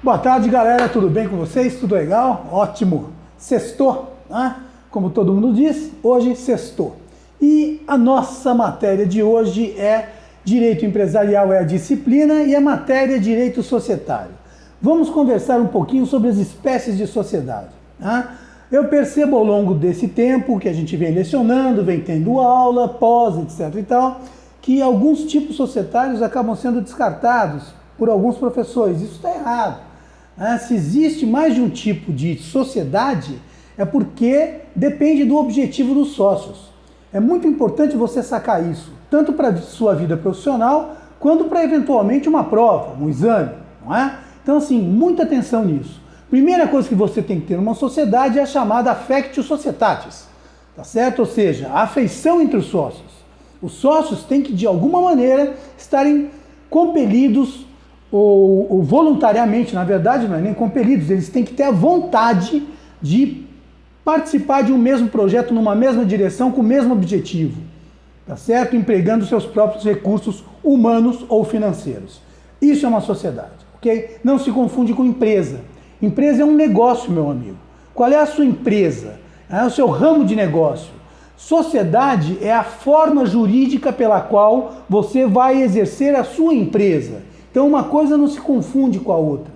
Boa tarde, galera. Tudo bem com vocês? Tudo legal? Ótimo. Sextou, né? Como todo mundo diz, hoje sextou. E a nossa matéria de hoje é Direito Empresarial é a disciplina e a matéria Direito Societário. Vamos conversar um pouquinho sobre as espécies de sociedade, né? Eu percebo ao longo desse tempo que a gente vem lecionando, vem tendo aula, pós, etc e tal, que alguns tipos societários acabam sendo descartados por alguns professores. Isso está errado, né? Se existe mais de um tipo de sociedade, é porque depende do objetivo dos sócios. É muito importante você sacar isso, tanto para a sua vida profissional, quanto para eventualmente uma prova, um exame, não é? Então, assim, muita atenção nisso. Primeira coisa que você tem que ter numa sociedade é a chamada affectio societatis, tá certo? Ou seja, a afeição entre os sócios. Os sócios têm que, de alguma maneira, estarem compelidos, ou voluntariamente, na verdade, não é nem compelidos, eles têm que ter a vontade de participar de um mesmo projeto, numa mesma direção, com o mesmo objetivo, tá certo? Empregando seus próprios recursos humanos ou financeiros. Isso é uma sociedade, ok? Não se confunde com empresa. Empresa é um negócio, meu amigo. Qual é a sua empresa? É o seu ramo de negócio. Sociedade é a forma jurídica pela qual você vai exercer a sua empresa. Então uma coisa não se confunde com a outra.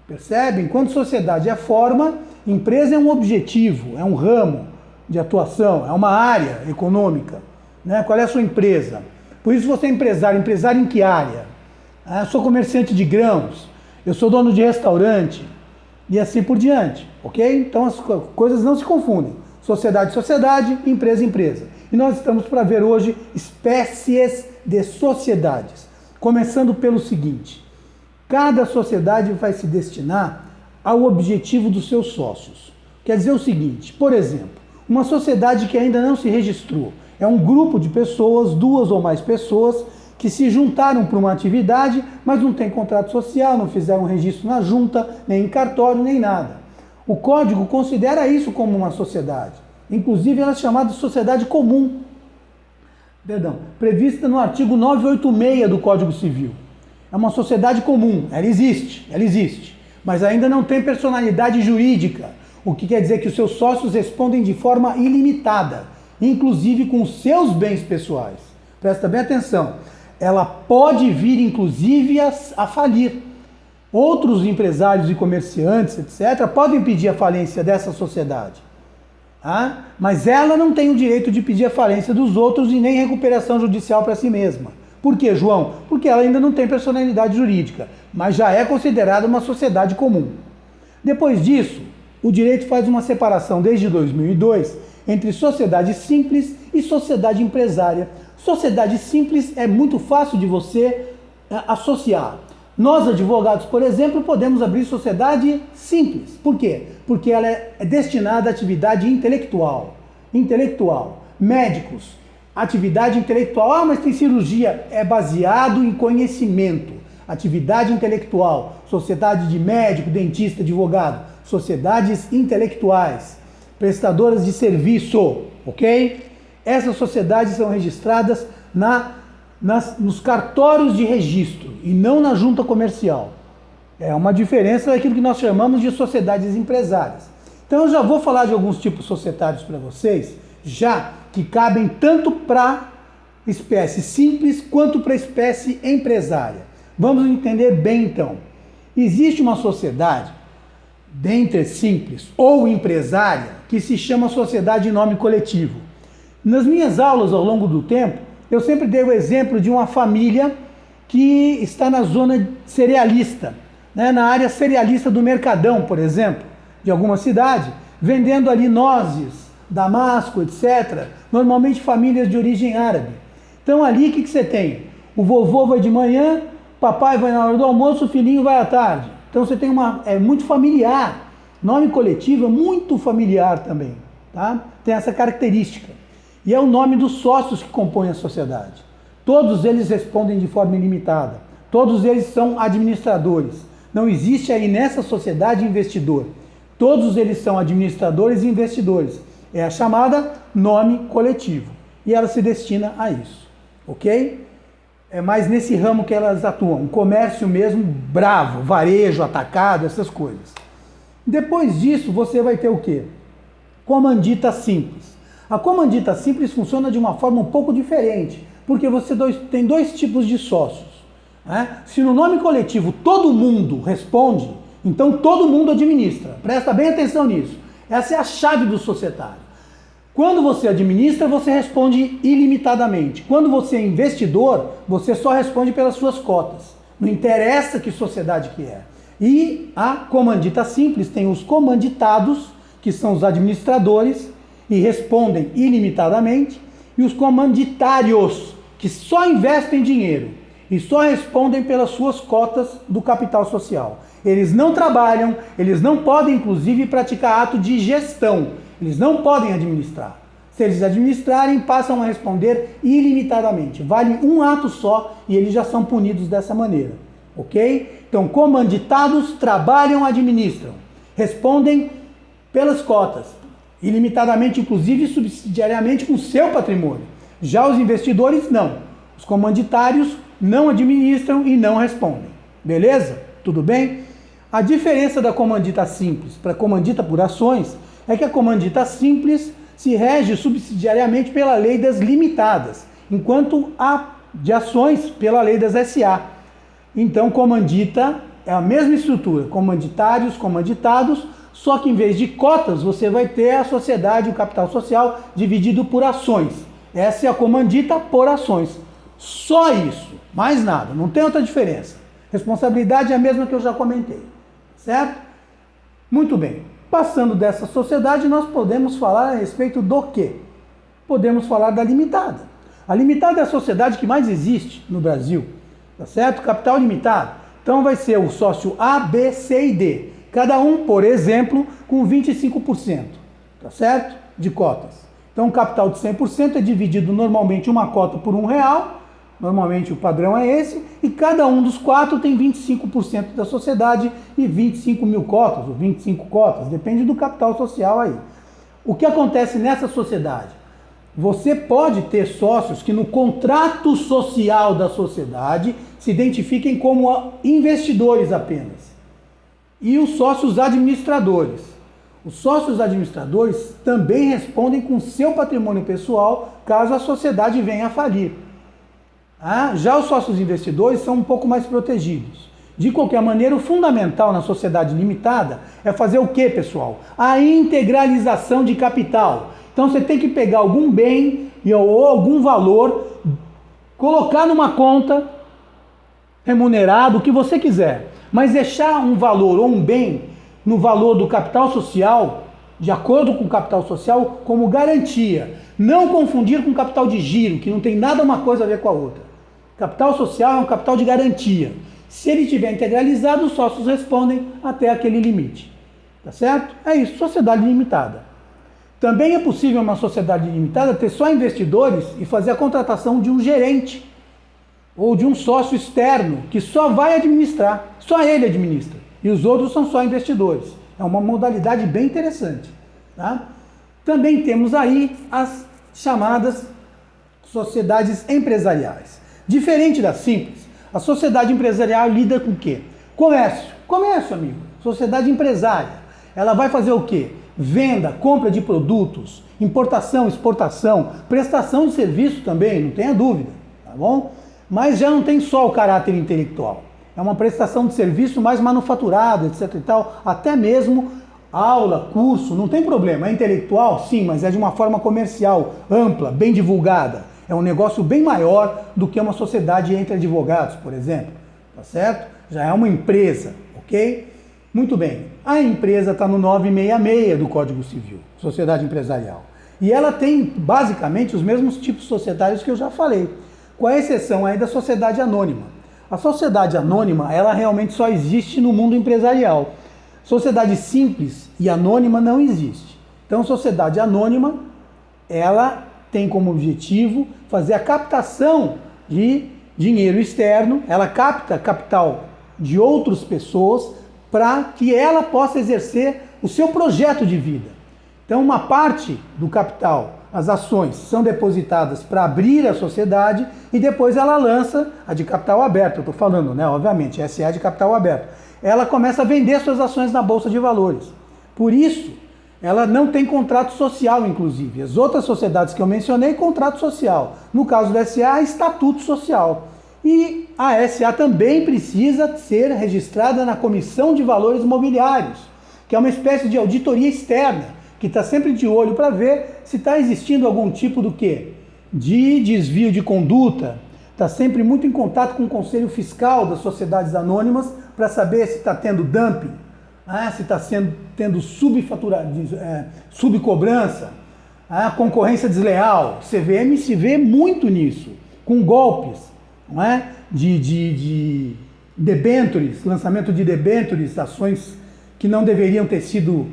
Percebe? Enquanto sociedade é forma, empresa é um objetivo, é um ramo de atuação, é uma área econômica, né? Qual é a sua empresa? Por isso você é empresário. Empresário em que área? Eu sou comerciante de grãos, eu sou dono de restaurante, e assim por diante, ok? Então as coisas não se confundem. Sociedade, sociedade, empresa, empresa. E nós estamos para ver hoje espécies de sociedades. Começando pelo seguinte: cada sociedade vai se destinar ao objetivo dos seus sócios. Quer dizer o seguinte, por exemplo, uma sociedade que ainda não se registrou é um grupo de pessoas, duas ou mais pessoas, que se juntaram para uma atividade, mas não tem contrato social, não fizeram registro na junta, nem em cartório, nem nada. O Código considera isso como uma sociedade. Inclusive, ela é chamada de sociedade comum, prevista no artigo 986 do Código Civil. É uma sociedade comum, ela existe, mas ainda não tem personalidade jurídica, o que quer dizer que os seus sócios respondem de forma ilimitada, inclusive com os seus bens pessoais. Presta bem atenção. Ela pode vir, inclusive, a falir. Outros empresários e comerciantes, etc., podem pedir a falência dessa sociedade. Mas ela não tem o direito de pedir a falência dos outros e nem recuperação judicial para si mesma. Por quê, João? Porque ela ainda não tem personalidade jurídica, mas já é considerada uma sociedade comum. Depois disso, o direito faz uma separação desde 2002 entre sociedade simples e sociedade empresária. Sociedade simples é muito fácil de você associar. Nós, advogados, por exemplo, podemos abrir sociedade simples. Por quê? Porque ela é destinada à atividade intelectual. Médicos, atividade intelectual. Mas tem cirurgia. É baseado em conhecimento. Atividade intelectual. Sociedade de médico, dentista, advogado. Sociedades intelectuais. Prestadoras de serviço, ok? Essas sociedades são registradas nos cartórios de registro e não na junta comercial. É uma diferença daquilo que nós chamamos de sociedades empresárias. Então eu já vou falar de alguns tipos societários para vocês, já que cabem tanto para espécie simples quanto para espécie empresária. Vamos entender bem então. Existe uma sociedade, dentre simples ou empresária, que se chama sociedade em nome coletivo. Nas minhas aulas, ao longo do tempo, eu sempre dei o exemplo de uma família que está na zona cerealista, né? Na área cerealista do Mercadão, por exemplo, de alguma cidade, vendendo ali nozes, damasco, etc. Normalmente famílias de origem árabe. Então ali o que você tem? O vovô vai de manhã, papai vai na hora do almoço, o filhinho vai à tarde. Então você tem é muito familiar. Nome coletivo é muito familiar também, tá? Tem essa característica. E é o nome dos sócios que compõem a sociedade. Todos eles respondem de forma ilimitada. Todos eles são administradores. Não existe aí nessa sociedade investidor. Todos eles são administradores e investidores. É a chamada nome coletivo. E ela se destina a isso. Ok? é mais nesse ramo que elas atuam, um comércio mesmo bravo, varejo, atacado, essas coisas. Depois disso, você vai ter o quê? Comandita simples. A comandita simples funciona de uma forma um pouco diferente, porque você tem dois tipos de sócios. Né? Se no nome coletivo todo mundo responde, então todo mundo administra. Presta bem atenção nisso. Essa é a chave do societário. Quando você administra, você responde ilimitadamente. Quando você é investidor, você só responde pelas suas cotas. Não interessa que sociedade que é. E a comandita simples tem os comanditados, que são os administradores, e respondem ilimitadamente, e os comanditários, que só investem dinheiro e só respondem pelas suas cotas do capital social. Eles não trabalham, eles não podem, inclusive, praticar ato de gestão. Eles não podem administrar. Se eles administrarem, passam a responder ilimitadamente. Vale um ato só e eles já são punidos dessa maneira. Ok? Então, comanditados trabalham, administram. Respondem pelas cotas. Ilimitadamente, inclusive, e subsidiariamente com o seu patrimônio. Já os investidores, não. Os comanditários não administram e não respondem. Beleza? Tudo bem? A diferença da comandita simples para a comandita por ações é que a comandita simples se rege subsidiariamente pela lei das limitadas, enquanto a de ações pela lei das SA. Então, comandita é a mesma estrutura, comanditários, comanditados, só que em vez de cotas, você vai ter a sociedade, o capital social, dividido por ações. Essa é a comandita por ações. Só isso, mais nada, não tem outra diferença. Responsabilidade é a mesma que eu já comentei, certo? Muito bem. Passando dessa sociedade, nós podemos falar a respeito do quê? Podemos falar da limitada. A limitada é a sociedade que mais existe no Brasil, tá certo? Capital limitado. Então vai ser o sócio A, B, C e D. Cada um, por exemplo, com 25%, tá certo? De cotas. Então o capital de 100% é dividido normalmente uma cota por R$1. Normalmente o padrão é esse, e cada um dos quatro tem 25% da sociedade e 25 mil cotas, ou 25 cotas, depende do capital social aí. O que acontece nessa sociedade? Você pode ter sócios que no contrato social da sociedade se identifiquem como investidores apenas. E os sócios administradores. Os sócios administradores também respondem com seu patrimônio pessoal caso a sociedade venha a falir. Já os sócios investidores são um pouco mais protegidos. De qualquer maneira, o fundamental na sociedade limitada é fazer o que, pessoal? A integralização de capital. Então você tem que pegar algum bem ou algum valor, colocar numa conta remunerado, o que você quiser, mas deixar um valor ou um bem no valor do capital social, de acordo com o capital social, como garantia. Não confundir com capital de giro, que não tem nada uma coisa a ver com a outra. Capital social é um capital de garantia. Se ele estiver integralizado, os sócios respondem até aquele limite. Tá certo? É isso, sociedade limitada. Também é possível uma sociedade limitada ter só investidores e fazer a contratação de um gerente ou de um sócio externo que só vai administrar, só ele administra. E os outros são só investidores. É uma modalidade bem interessante. Tá? Também temos aí as chamadas sociedades empresariais. Diferente da simples, a sociedade empresarial lida com o quê? Comércio. Comércio, amigo. Sociedade empresária. Ela vai fazer o quê? Venda, compra de produtos, importação, exportação, prestação de serviço também, não tenha dúvida, tá bom? Mas já não tem só o caráter intelectual. É uma prestação de serviço mais manufaturada, etc e tal, até mesmo aula, curso, não tem problema. É intelectual? Sim, mas é de uma forma comercial, ampla, bem divulgada. É um negócio bem maior do que uma sociedade entre advogados, por exemplo. Tá certo? Já é uma empresa, ok? Muito bem. A empresa está no 966 do Código Civil, Sociedade Empresarial. E ela tem, basicamente, os mesmos tipos societários que eu já falei, com a exceção aí da sociedade anônima. A sociedade anônima, ela realmente só existe no mundo empresarial. Sociedade simples e anônima não existe. Então, sociedade anônima, ela tem como objetivo fazer a captação de dinheiro externo, ela capta capital de outras pessoas para que ela possa exercer o seu projeto de vida. Então, uma parte do capital as ações são depositadas para abrir a sociedade e depois ela lança a de capital aberto, eu estou falando, né? Obviamente, essa é a de capital aberto. Ela começa a vender suas ações na Bolsa de Valores. Por isso, ela não tem contrato social, inclusive. As outras sociedades que eu mencionei, contrato social. No caso da SA, estatuto social. E a SA também precisa ser registrada na Comissão de Valores Mobiliários, que é uma espécie de auditoria externa, que está sempre de olho para ver se está existindo algum tipo do quê? De desvio de conduta. Está sempre muito em contato com o Conselho Fiscal das Sociedades Anônimas para saber se está tendo dumping, se está tendo subcobrança, concorrência desleal. CVM se vê muito nisso, com golpes, não é? de debêntures, lançamento de debêntures, ações que não deveriam ter sido,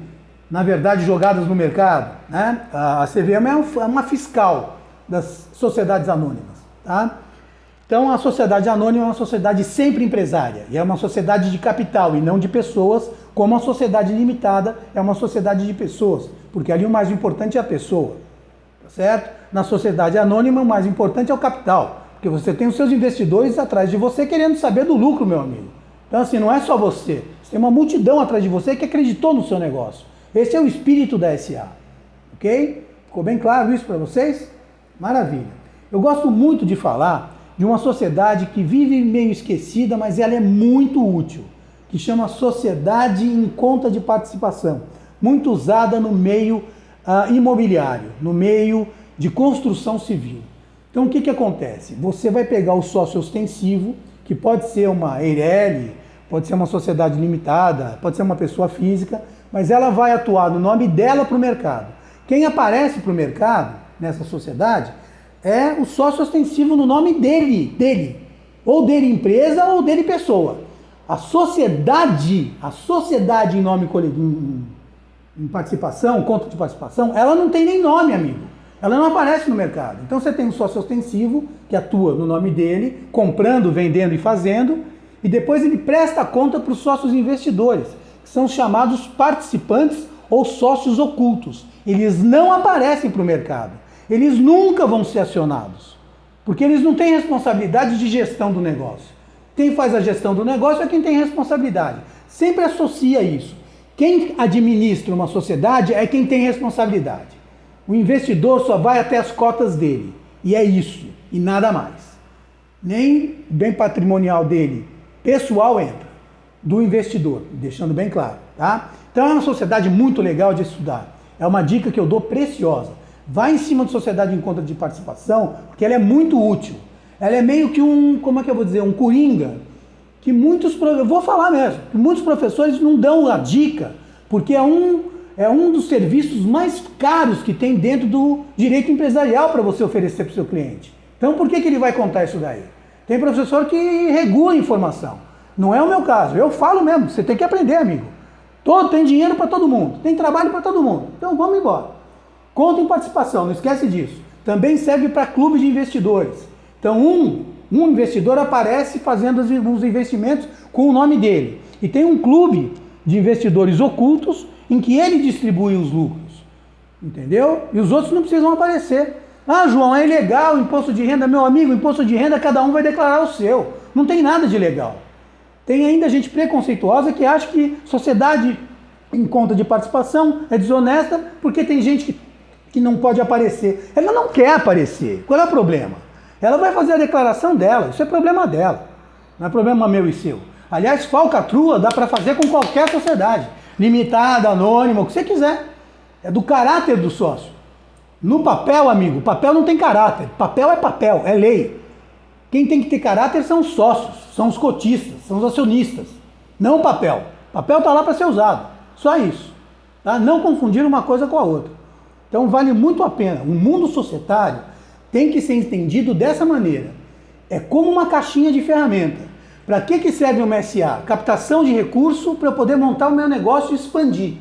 na verdade, jogadas no mercado, né? A CVM é uma fiscal das sociedades anônimas, tá? Então, a sociedade anônima é uma sociedade sempre empresária, e é uma sociedade de capital e não de pessoas, como a sociedade limitada é uma sociedade de pessoas, porque ali o mais importante é a pessoa, tá certo? Na sociedade anônima, o mais importante é o capital, porque você tem os seus investidores atrás de você querendo saber do lucro, meu amigo. Então, assim, não é só você, tem uma multidão atrás de você que acreditou no seu negócio. Esse é o espírito da SA, ok? Ficou bem claro isso para vocês? Maravilha. Eu gosto muito de falar de uma sociedade que vive meio esquecida, mas ela é muito útil, que chama Sociedade em Conta de Participação, muito usada no meio imobiliário, no meio de construção civil. Então, o que acontece? Você vai pegar o sócio ostensivo, que pode ser uma EIRELI, pode ser uma sociedade limitada, pode ser uma pessoa física, mas ela vai atuar no nome dela para o mercado. Quem aparece para o mercado, nessa sociedade, é o sócio ostensivo no nome dele, ou dele empresa ou dele pessoa. A sociedade em nome em participação, conta de participação, ela não tem nem nome, amigo. Ela não aparece no mercado. Então você tem um sócio ostensivo que atua no nome dele, comprando, vendendo e fazendo, e depois ele presta conta para os sócios investidores, que são os chamados participantes ou sócios ocultos. Eles não aparecem para o mercado. Eles nunca vão ser acionados, porque eles não têm responsabilidade de gestão do negócio. Quem faz a gestão do negócio é quem tem responsabilidade. Sempre associa isso. Quem administra uma sociedade é quem tem responsabilidade. O investidor só vai até as cotas dele, e é isso, e nada mais. Nem o bem patrimonial dele, pessoal, entra, do investidor, deixando bem claro, tá? Então é uma sociedade muito legal de estudar. É uma dica que eu dou preciosa. Vai em cima de sociedade em conta de participação, porque ela é muito útil. Ela é meio que um coringa, que eu vou falar mesmo, que muitos professores não dão a dica, porque é um dos serviços mais caros que tem dentro do direito empresarial para você oferecer para o seu cliente. Então, por que ele vai contar isso daí? Tem professor que regula a informação. Não é o meu caso, eu falo mesmo, você tem que aprender, amigo. Tem dinheiro para todo mundo, tem trabalho para todo mundo, então vamos embora. Conta em participação, não esquece disso. Também serve para clubes de investidores. Então, um investidor aparece fazendo os investimentos com o nome dele. E tem um clube de investidores ocultos em que ele distribui os lucros. Entendeu? E os outros não precisam aparecer. Ah, João, é ilegal o imposto de renda. Meu amigo, imposto de renda cada um vai declarar o seu. Não tem nada de ilegal. Tem ainda gente preconceituosa que acha que sociedade em conta de participação é desonesta porque tem gente que não pode aparecer. Ela não quer aparecer. Qual é o problema? Ela vai fazer a declaração dela. Isso é problema dela. Não é problema meu e seu. Aliás, falcatrua dá para fazer com qualquer sociedade. Limitada, anônima, o que você quiser. É do caráter do sócio. No papel, amigo, papel não tem caráter. Papel, é lei. Quem tem que ter caráter são os sócios, são os cotistas, são os acionistas. Não o papel. O papel está lá para ser usado. Só isso. Tá? Não confundir uma coisa com a outra. Então vale muito a pena. O mundo societário tem que ser entendido dessa maneira. É como uma caixinha de ferramenta. Para que serve uma SA? Captação de recurso para eu poder montar o meu negócio e expandir.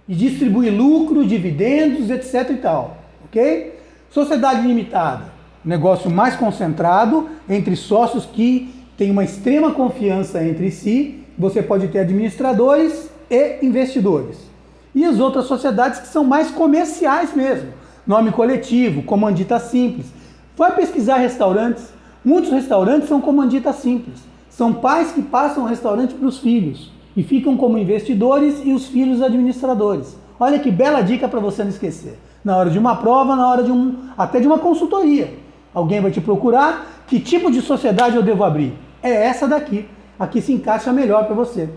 E distribuir lucro, dividendos, etc e tal. Ok? Sociedade limitada. Negócio mais concentrado entre sócios que têm uma extrema confiança entre si. Você pode ter administradores e investidores. E as outras sociedades que são mais comerciais mesmo. nome coletivo, comandita simples. Vai pesquisar restaurantes. Muitos restaurantes são comandita simples. São pais que passam o restaurante para os filhos e ficam como investidores e os filhos administradores. Olha que bela dica para você não esquecer. Na hora de uma prova, na hora de até de uma consultoria. Alguém vai te procurar, que tipo de sociedade eu devo abrir? É essa daqui. Aqui se encaixa melhor para você.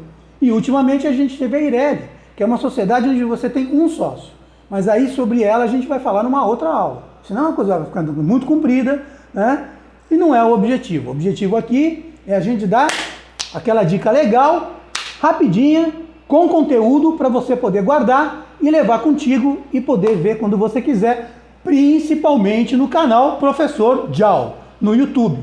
E ultimamente a gente teve a Ireli, que é uma sociedade onde você tem um sócio. Mas aí sobre ela a gente vai falar numa outra aula. Senão a coisa vai ficando muito comprida, né? E não é o objetivo. O objetivo aqui é a gente dar aquela dica legal, rapidinha, com conteúdo para você poder guardar e levar contigo e poder ver quando você quiser, principalmente no canal Professor Jau, no YouTube.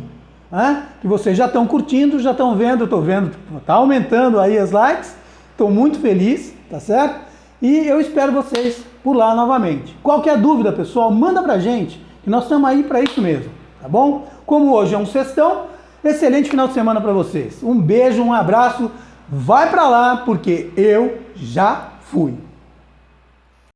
Né? Que vocês já estão curtindo, já estão vendo, estou vendo, está aumentando aí as likes, estou muito feliz, tá certo? E eu espero vocês por lá novamente. Qualquer dúvida, pessoal, manda pra gente, que nós estamos aí para isso mesmo, tá bom? Como hoje é um sextão, excelente final de semana para vocês. Um beijo, um abraço, vai para lá, porque eu já fui.